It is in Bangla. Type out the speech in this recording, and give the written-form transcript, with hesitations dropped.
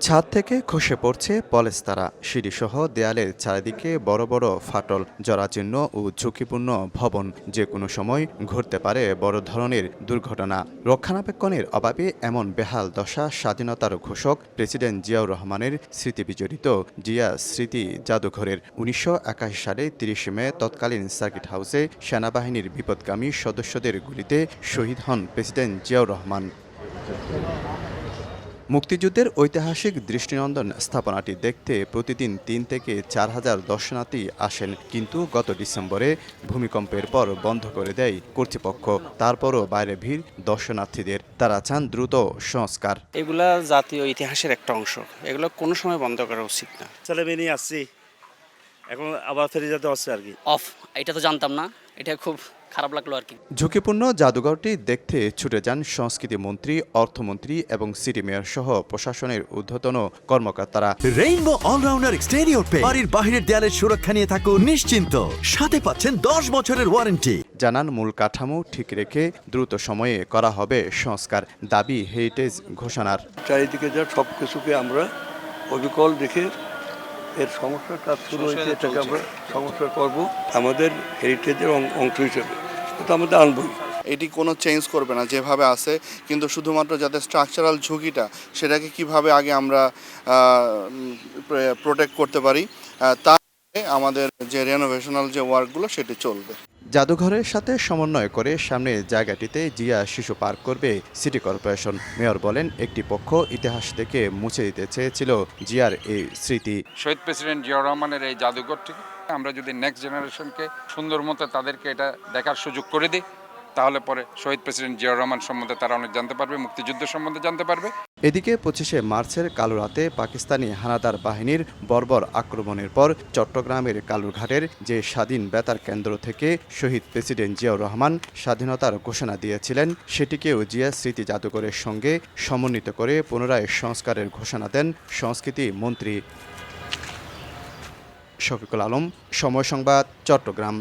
ছাদ থেকে খসে পড়ছে পলেস্তারা, সিঁড়িসহ দেয়ালের চারিদিকে বড় বড় ফাটল, জরাজীর্ণ ও ঝুঁকিপূর্ণ ভবন। যে কোনো সময় ঘটতে পারে বড় ধরনের দুর্ঘটনা। রক্ষণাবেক্ষণের অভাবে এমন বেহাল দশা স্বাধীনতার ঘোষক প্রেসিডেন্ট জিয়াউর রহমানের স্মৃতিবিজড়িত জিয়া স্মৃতি জাদুঘরের। ১৯৮১ সালে ৩০ মে তৎকালীন সার্কিট হাউসে সেনাবাহিনীর বিপদগামী সদস্যদের গুলিতে শহীদ হন প্রেসিডেন্ট জিয়াউর রহমান। মুক্তিযুদ্ধের ঐতিহাসিক দৃষ্টিনন্দন স্থাপনাটি দেখতে প্রতিদিন ৩ থেকে ৪ হাজার দর্শনার্থী আসেন, কিন্তু গত ডিসেম্বরে ভূমিকম্পের পর বন্ধ করে দেয় কর্তৃপক্ষ। তারপরও বাইরে ভিড় দর্শনার্থীদের। তারা চান দ্রুত সংস্কার। এগুলা জাতীয় ইতিহাসের একটা অংশ, এগুলো কোনো সময় বন্ধ করা উচিত না। ছেলে মেয়ে নিয়ে আসছি, এখন আবার ফেরে যেতে হচ্ছে আর কি। এটা তো জানতাম না, এটা খুব খারাপ লাগলো আর কি। ঝুঁকিপূর্ণ জাদুঘরটি দেখতে ছুটে যান সংস্কৃতি মন্ত্রী, অর্থমন্ত্রী এবং সিটি মেয়র সহ প্রশাসনের ঊর্ধ্বতন কর্মকর্তারা। রেইনবো অলরাউন্ডার এক্সটেরিয়র পেইন্ট বাড়ির বাহিরের দেয়ালের সুরক্ষা নিয়ে থাকুন নিশ্চিন্ত, সাথে পাচ্ছেন 10 বছরের ওয়ারেন্টি। জানান মূল কাঠামো ঠিক রেখে দ্রুত সময়ে করা হবে সংস্কার। দাবি হেরিটেজ ঘোষণার। চারিদিকে যা সব কিছুকে আমরা অবিকল দেখে এর সমস্যার কাজ শুরু হয়েছে, এটাকে আমরা সমস্যা করব আমাদের হেরিটেজের অংশ হিসেবে, এটা আমাদের আনবই। এটি কোনো চেঞ্জ করবে না যেভাবে আছে, কিন্তু শুধুমাত্র যাতে স্ট্রাকচারাল ঝুঁকিটা সেটাকে কিভাবে আগে আমরা প্রোটেক্ট করতে পারি, তারপরে আমাদের যে রেনোভেশনাল যে ওয়ার্কগুলো সেটি চলবে। জাদুঘরের সাথে সমন্বয় করে সামনের জায়গাটিতে জিয়া শিশু পার্ক করবে সিটি কর্পোরেশন। মেয়র বলেন, একটি পক্ষ ইতিহাস থেকে মুছে দিতে চেয়েছিল জিয়ার এই স্মৃতি। শহীদ প্রেসিডেন্ট জিয়াউর রহমানের এই জাদুঘরটিকে আমরা যদি নেক্সট জেনারেশনকে সুন্দর মতো তাদেরকে এটা দেখার সুযোগ করে দিই, তাহলে পরে শহীদ প্রেসিডেন্ট জিয়াউর রহমান সম্বন্ধে তারা অনেক জানতে পারবে, মুক্তিযুদ্ধ সম্বন্ধে জানতে পারবে। এদিকে ২৫শে মার্চের কালো রাতে পাকিস্তানি হানাদার বাহিনীর বর্বর আক্রমণের পর চট্টগ্রামের কালুরঘাটের যে স্বাধীন বেতার কেন্দ্র থেকে শহীদ প্রেসিডেন্ট জিয়াউর রহমান স্বাধীনতার ঘোষণা দিয়েছিলেন, সেটিকেও জিয়া স্মৃতি জাদুঘরের সঙ্গে সমন্বিত করে পুনরায় সংস্কারের ঘোষণা দেন সংস্কৃতি মন্ত্রী। শফিকুল আলম, সময় সংবাদ, চট্টগ্রাম।